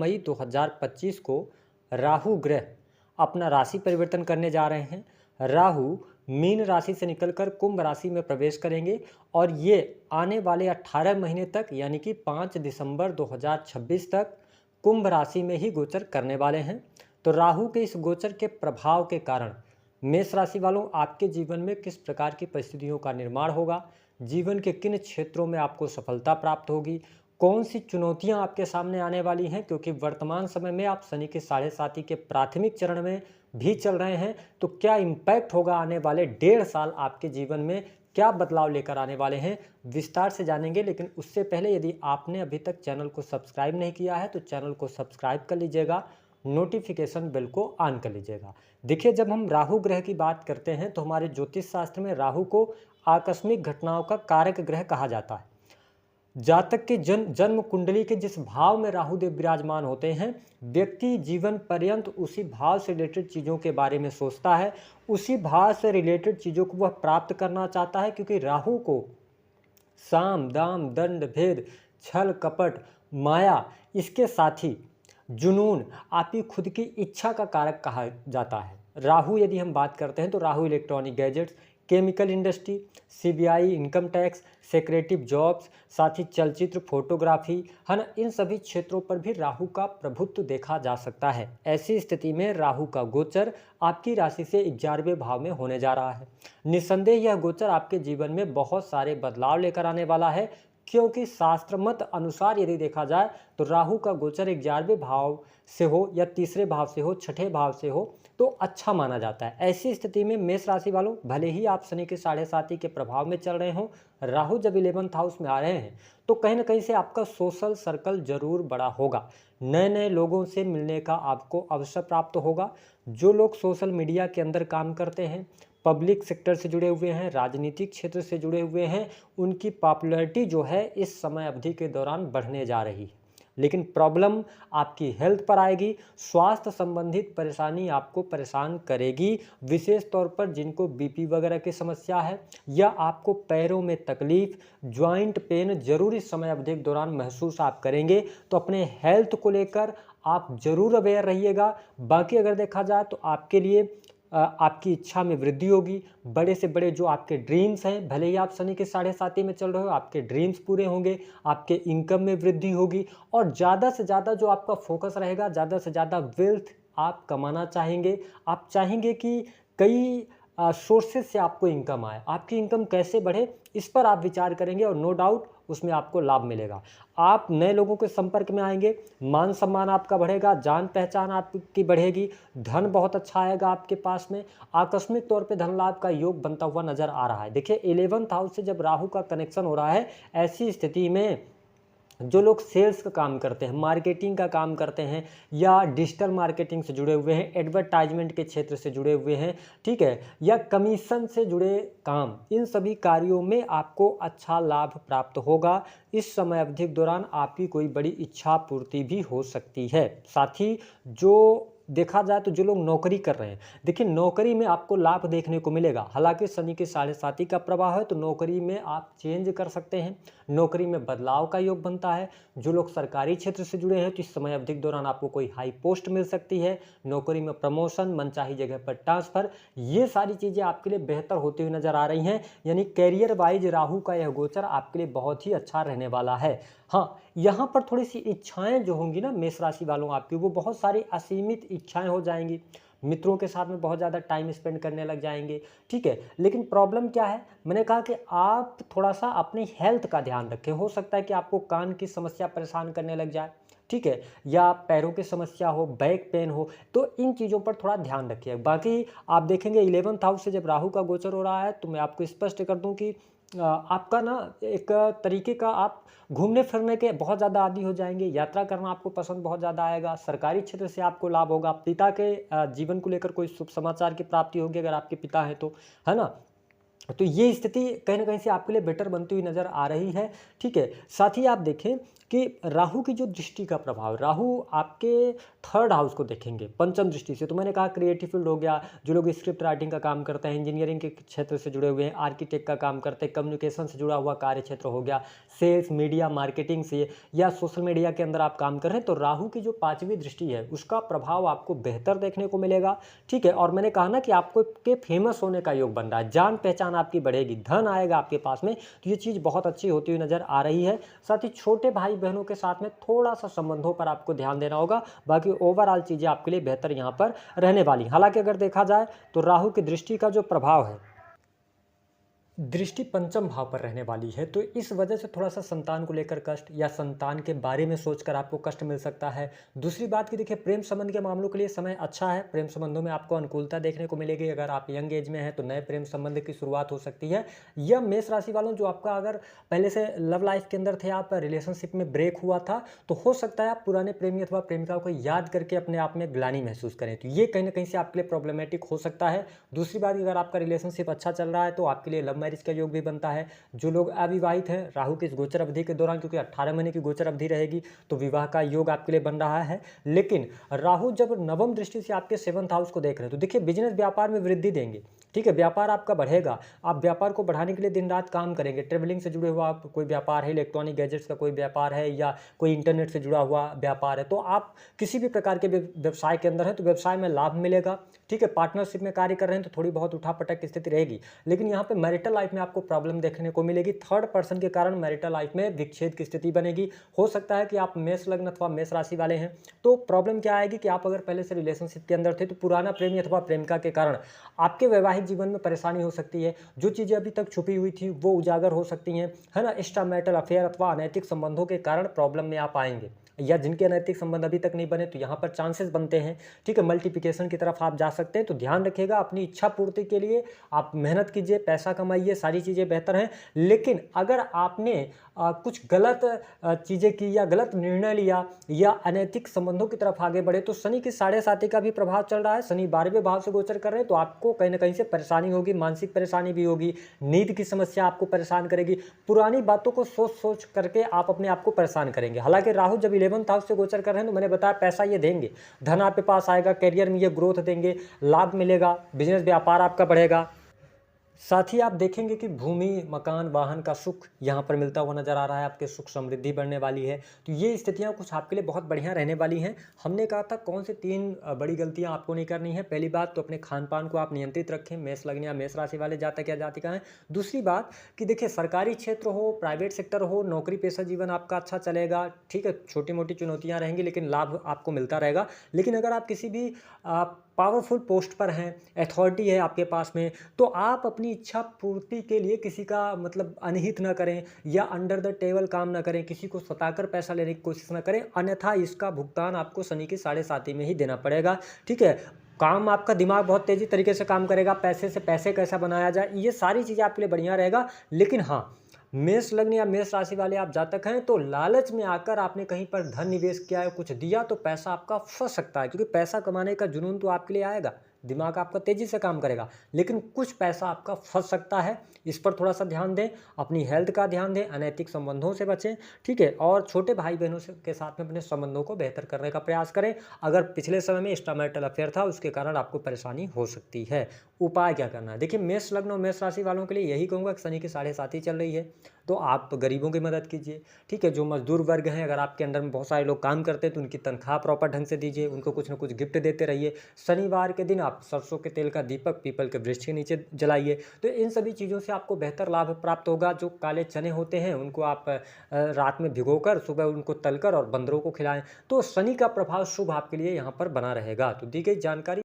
मई 2025 को राहु ग्रह अपना राशि परिवर्तन करने जा रहे हैं। राहु मीन राशि से निकलकर कुंभ राशि में प्रवेश करेंगे और ये आने वाले 18 महीने तक यानी कि 5 दिसंबर 2026 तक कुंभ राशि में ही गोचर करने वाले हैं। तो राहु के इस गोचर के प्रभाव के कारण मेष राशि वालों, आपके जीवन में किस प्रकार की परिस्थितियों का निर्माण होगा, जीवन के किन क्षेत्रों में आपको सफलता प्राप्त होगी, कौन सी चुनौतियां आपके सामने आने वाली हैं, क्योंकि वर्तमान समय में आप शनि के 7.5 के प्राथमिक चरण में भी चल रहे हैं। तो क्या इम्पैक्ट होगा आने वाले 1.5 साल आपके जीवन में, क्या बदलाव लेकर आने वाले हैं, विस्तार से जानेंगे। लेकिन उससे पहले यदि आपने अभी तक चैनल को सब्सक्राइब नहीं किया है तो चैनल को सब्सक्राइब कर लीजिएगा, नोटिफिकेशन बेल को ऑन कर लीजिएगा। देखिए, जब हम राहु ग्रह की बात करते हैं तो हमारे ज्योतिष शास्त्र में राहु को आकस्मिक घटनाओं का कारक ग्रह कहा जाता है। जातक के जन्म कुंडली के जिस भाव में राहु देव विराजमान होते हैं, व्यक्ति जीवन पर्यंत उसी भाव से रिलेटेड चीज़ों के बारे में सोचता है, उसी भाव से रिलेटेड चीज़ों को वह प्राप्त करना चाहता है, क्योंकि राहु को साम दाम दंड भेद छल कपट माया, इसके साथ ही जुनून, आपकी खुद की इच्छा का कारक कहा जाता है। राहु यदि हम बात करते हैं तो Rahu electronic gadgets, chemical industry, CBI, income tax, secretive jobs, साथ ही चलचित्र, फोटोग्राफी, है ना, इन सभी क्षेत्रों पर भी राहु का प्रभुत्व देखा जा सकता है। ऐसी स्थिति में राहु का गोचर आपकी राशि से 11वें भाव में होने जा रहा है। निस्संदेह यह गोचर आपके जीवन में बहुत सारे बदलाव लेकर आने वाला है, क्योंकि शास्त्र मत अनुसार यदि देखा जाए तो राहु का गोचर 11वें भाव से हो या तीसरे भाव से हो, छठे भाव से हो तो अच्छा माना जाता है। ऐसी स्थिति में मेष राशि वालों, भले ही आप शनि के 7.5 के प्रभाव में चल रहे हों, राहु जब 11th हाउस में आ रहे हैं तो कहीं ना कहीं से आपका सोशल सर्कल जरूर बड़ा होगा। नए नए लोगों से मिलने का आपको अवसर प्राप्त होगा। जो लोग सोशल मीडिया के अंदर काम करते हैं, पब्लिक सेक्टर से जुड़े हुए हैं, राजनीतिक क्षेत्र से जुड़े हुए हैं, उनकी पॉपुलैरिटी जो है इस समय अवधि के दौरान बढ़ने जा रही है। लेकिन प्रॉब्लम आपकी हेल्थ पर आएगी, स्वास्थ्य संबंधित परेशानी आपको परेशान करेगी, विशेष तौर पर जिनको बीपी वगैरह की समस्या है या आपको पैरों में तकलीफ, जॉइंट पेन जरूर इस समय अवधि के दौरान महसूस आप करेंगे। तो अपने हेल्थ को लेकर आप जरूर अवेयर रहिएगा। बाकी अगर देखा जाए तो आपके लिए आपकी इच्छा में वृद्धि होगी। बड़े से बड़े जो आपके ड्रीम्स हैं, भले ही आप शनि के 7.5 में चल रहे हो, आपके ड्रीम्स पूरे होंगे, आपके इनकम में वृद्धि होगी और ज़्यादा से ज़्यादा जो आपका फोकस रहेगा, ज़्यादा से ज़्यादा वेल्थ आप कमाना चाहेंगे। आप चाहेंगे कि कई सोर्सेज से आपको इनकम आए, आपकी इनकम कैसे बढ़े, इस पर आप विचार करेंगे और नो डाउट उसमें आपको लाभ मिलेगा। आप नए लोगों के संपर्क में आएंगे, मान सम्मान आपका बढ़ेगा, जान पहचान आपकी बढ़ेगी, धन बहुत अच्छा आएगा आपके पास में, आकस्मिक तौर पे धन लाभ का योग बनता हुआ नजर आ रहा है। देखिए, 11th हाउस से जब राहु का कनेक्शन हो रहा है, ऐसी स्थिति में जो लोग सेल्स का काम करते हैं, मार्केटिंग का काम करते हैं या डिजिटल मार्केटिंग से जुड़े हुए हैं, एडवर्टाइजमेंट के क्षेत्र से जुड़े हुए हैं, ठीक है, या कमीशन से जुड़े काम, इन सभी कार्यों में आपको अच्छा लाभ प्राप्त होगा। इस समय अवधि के दौरान आपकी कोई बड़ी इच्छा पूर्ति भी हो सकती है। साथ ही जो देखा जाए तो जो लोग नौकरी कर रहे हैं, देखिए नौकरी में आपको लाभ देखने को मिलेगा। हालांकि शनि के 7.5 का प्रभाव है तो नौकरी में आप चेंज कर सकते हैं, नौकरी में बदलाव का योग बनता है। जो लोग सरकारी क्षेत्र से जुड़े हैं तो इस समय अवधि के दौरान आपको कोई हाई पोस्ट मिल सकती है, नौकरी में प्रमोशन, मनचाही जगह पर ट्रांसफर, ये सारी चीज़ें आपके लिए बेहतर होती हुई नजर आ रही हैं। यानी कैरियर वाइज राहु का यह गोचर आपके लिए बहुत ही अच्छा रहने वाला है। हाँ, यहाँ पर थोड़ी सी इच्छाएं जो होंगी ना मेष राशि वालों आपकी, वो बहुत सारी असीमित इच्छाएं हो जाएंगी। मित्रों के साथ में बहुत ज़्यादा टाइम स्पेंड करने लग जाएंगे, ठीक है। लेकिन प्रॉब्लम क्या है, मैंने कहा कि आप थोड़ा सा अपनी हेल्थ का ध्यान रखें। हो सकता है कि आपको कान की समस्या परेशान करने लग जाए, ठीक है, या पैरों की समस्या हो, बैक पेन हो, तो इन चीज़ों पर थोड़ा ध्यान रखिए। बाकी आप देखेंगे 11th हाउस से जब राहु का गोचर हो रहा है तो मैं आपको स्पष्ट कर दूं कि आपका ना एक तरीके का आप घूमने फिरने के बहुत ज़्यादा आदी हो जाएंगे, यात्रा करना आपको पसंद बहुत ज़्यादा आएगा, सरकारी क्षेत्र से आपको लाभ होगा, पिता के जीवन को लेकर कोई शुभ समाचार की प्राप्ति होगी अगर आपके पिता हैं तो, है ना। तो ये स्थिति कहीं न कहीं से आपके लिए बेटर बनती हुई नज़र आ रही है, ठीक है। साथ ही आप देखें कि राहु की जो दृष्टि का प्रभाव, राहु आपके 3rd हाउस को देखेंगे पंचम दृष्टि से। तो मैंने कहा क्रिएटिव फील्ड हो गया, जो लोग स्क्रिप्ट राइटिंग का काम करते हैं, इंजीनियरिंग के क्षेत्र से जुड़े हुए हैं, आर्किटेक्ट का काम करते हैं, कम्युनिकेशन से जुड़ा हुआ कार्य क्षेत्र हो गया, सेल्स, मीडिया, मार्केटिंग से या सोशल मीडिया के अंदर आप काम कर रहे हैं, तो राहु की जो 5वीं दृष्टि है, उसका प्रभाव आपको बेहतर देखने को मिलेगा, ठीक है। और मैंने कहा ना कि आपको के फेमस होने का योग बन रहा है, जान पहचान आपकी बढ़ेगी, धन आएगा आपके पास में, तो ये चीज़ बहुत अच्छी होती हुई नज़र आ रही है। साथ ही छोटे भाई बहनों के साथ में थोड़ा सा संबंधों पर आपको ध्यान देना होगा, बाकी ओवरऑल चीज़ें आपके लिए बेहतर यहाँ पर रहने वाली। हालांकि अगर देखा जाए तो राहु की दृष्टि का जो प्रभाव है, दृष्टि पंचम भाव पर रहने वाली है, तो इस वजह से थोड़ा सा संतान को लेकर कष्ट या संतान के बारे में सोचकर आपको कष्ट मिल सकता है। दूसरी बात कि देखिए प्रेम संबंध के मामलों के लिए समय अच्छा है, प्रेम संबंधों में आपको अनुकूलता देखने को मिलेगी। अगर आप यंग एज में हैं तो नए प्रेम संबंध की शुरुआत हो सकती है। या मेष राशि वालों, जो आपका अगर पहले से लव लाइफ के अंदर थे, आप रिलेशनशिप में ब्रेक हुआ था, तो हो सकता है आप पुराने प्रेमी अथवा प्रेमिका को याद करके अपने आप में ग्लानि महसूस करें, तो ये कहीं ना कहीं से आपके लिए प्रॉब्लमेटिक हो सकता है। दूसरी बात, अगर आपका रिलेशनशिप अच्छा चल रहा है तो आपके लिए लव मैरिज का योग भी बनता है। जो लोग अविवाहित हैं, राहु की इस गोचर अवधि के दौरान, क्योंकि 18 महीने की गोचर अवधि रहेगी, तो विवाह का योग आपके लिए बन रहा है। लेकिन राहु जब नवम दृष्टि से आपके 7th हाउस को देख रहे हैं, तो देखिए बिजनेस व्यापार में वृद्धि देंगे, ठीक है। व्यापार आपका बढ़ेगा, आप व्यापार को बढ़ाने के लिए दिन रात काम करेंगे। ट्रेवलिंग से जुड़े हुआ आप कोई व्यापार है, इलेक्ट्रॉनिक गैजेट्स का कोई व्यापार है, या कोई इंटरनेट से जुड़ा हुआ व्यापार है, तो आप किसी भी प्रकार के व्यवसाय के अंदर है तो व्यवसाय में लाभ मिलेगा, ठीक है। पार्टनरशिप में कार्य कर रहे हैं तो थोड़ी बहुत उठापटक की स्थिति रहेगी। लेकिन यहाँ पे मैरिटल लाइफ में आपको प्रॉब्लम देखने को मिलेगी। 3rd पर्सन के कारण मैरिटल लाइफ में विच्छेद की स्थिति बनेगी। हो सकता है कि आप मेष लग्न अथवा मेष राशि वाले हैं, तो प्रॉब्लम क्या आएगी कि आप अगर पहले से रिलेशनशिप के अंदर थे तो पुराना प्रेमी अथवा प्रेमिका के कारण आपके वैवाहिक जीवन में परेशानी हो सकती है। जो चीज़ें अभी तक छुपी हुई थी वो उजागर हो सकती हैं, है ना। एक्स्ट्रा मैरिटल अफेयर अथवा अनैतिक संबंधों के कारण प्रॉब्लम में आप आएंगे, या जिनके अनैतिक संबंध अभी तक नहीं बने तो यहाँ पर चांसेस बनते हैं, ठीक है। मल्टीप्लिकेशन की तरफ आप जा सकते हैं, तो ध्यान रखिएगा अपनी इच्छा पूर्ति के लिए आप मेहनत कीजिए, पैसा कमाइए, सारी चीज़ें बेहतर हैं। लेकिन अगर आपने कुछ गलत चीज़ें की या गलत निर्णय लिया या अनैतिक संबंधों की तरफ आगे बढ़े, तो शनि की 7.5 का भी प्रभाव चल रहा है। शनि 12वें भाव से गोचर कर रहे हैं, तो आपको कहीं ना कहीं से परेशानी होगी, मानसिक परेशानी भी होगी, नींद की समस्या आपको परेशान करेगी, पुरानी बातों को सोच सोच करके आप अपने आप को परेशान करेंगे। हालांकि राहु जब 11th हाउस से गोचर कर रहे हैं, तो मैंने बताया पैसा ये देंगे, धन आपके पास आएगा, करियर में ये ग्रोथ देंगे, लाभ मिलेगा, बिजनेस व्यापार आपका बढ़ेगा। साथ ही आप देखेंगे कि भूमि, मकान, वाहन का सुख यहाँ पर मिलता हुआ नजर आ रहा है, आपके सुख समृद्धि बढ़ने वाली है। तो ये स्थितियाँ कुछ आपके लिए बहुत बढ़िया रहने वाली हैं। हमने कहा था कौन से 3 बड़ी गलतियाँ आपको नहीं करनी है। पहली बात तो अपने खान पान को आप नियंत्रित रखें, मेष लग्न या मेष राशि वाले जातक या जातिकाएं। दूसरी बात कि देखिए सरकारी क्षेत्र हो, प्राइवेट सेक्टर हो, नौकरी पेशा जीवन आपका अच्छा चलेगा, ठीक है। छोटी मोटी चुनौतियाँ रहेंगी लेकिन लाभ आपको मिलता रहेगा। लेकिन अगर आप किसी भी पावरफुल पोस्ट पर हैं, अथॉरिटी है आपके पास में, तो आप अपनी इच्छा पूर्ति के लिए किसी का मतलब अनहित ना करें या अंडर द टेबल काम ना करें, किसी को सताकर पैसा लेने की कोशिश ना करें, अन्यथा इसका भुगतान आपको शनि की 7.5 में ही देना पड़ेगा, ठीक है। काम आपका दिमाग बहुत तेज़ी तरीके से काम करेगा, पैसे से पैसे कैसा बनाया जाए, ये सारी चीज़ें आपके लिए बढ़िया रहेगा। लेकिन हाँ, मेष लग्न या मेष राशि वाले आप जातक हैं तो लालच में आकर आपने कहीं पर धन निवेश किया है, कुछ दिया, तो पैसा आपका फंस सकता है, क्योंकि पैसा कमाने का जुनून तो आपके लिए आएगा, दिमाग आपका तेजी से काम करेगा, लेकिन कुछ पैसा आपका फंस सकता है। इस पर थोड़ा सा ध्यान दें, अपनी हेल्थ का ध्यान दें, अनैतिक संबंधों से बचें, ठीक है। और छोटे भाई बहनों के साथ में अपने संबंधों को बेहतर करने का प्रयास करें। अगर पिछले समय में एक्स्ट्रामैरिटल अफेयर था उसके कारण आपको परेशानी हो सकती है। उपाय क्या करना है, देखिए मेष लग्न और मेष राशि वालों के लिए यही कहूँगा कि शनि की 7.5 चल रही है, तो आप गरीबों की मदद कीजिए, ठीक है। जो मजदूर वर्ग हैं, अगर आपके अंडर में बहुत सारे लोग काम करते हैं तो उनकी तनख्वाह प्रॉपर ढंग से दीजिए, उनको कुछ ना कुछ गिफ्ट देते रहिए। शनिवार के दिन आप सरसों के तेल का दीपक पीपल के वृक्ष के नीचे जलाइए, तो इन सभी चीज़ों से आपको बेहतर लाभ प्राप्त होगा। जो काले चने होते हैं उनको आप रात में भिगोकर सुबह उनको तलकर और बंदरों को खिलाएं, तो शनि का प्रभाव शुभ आपके लिए यहाँ पर बना रहेगा। तो दी गई जानकारी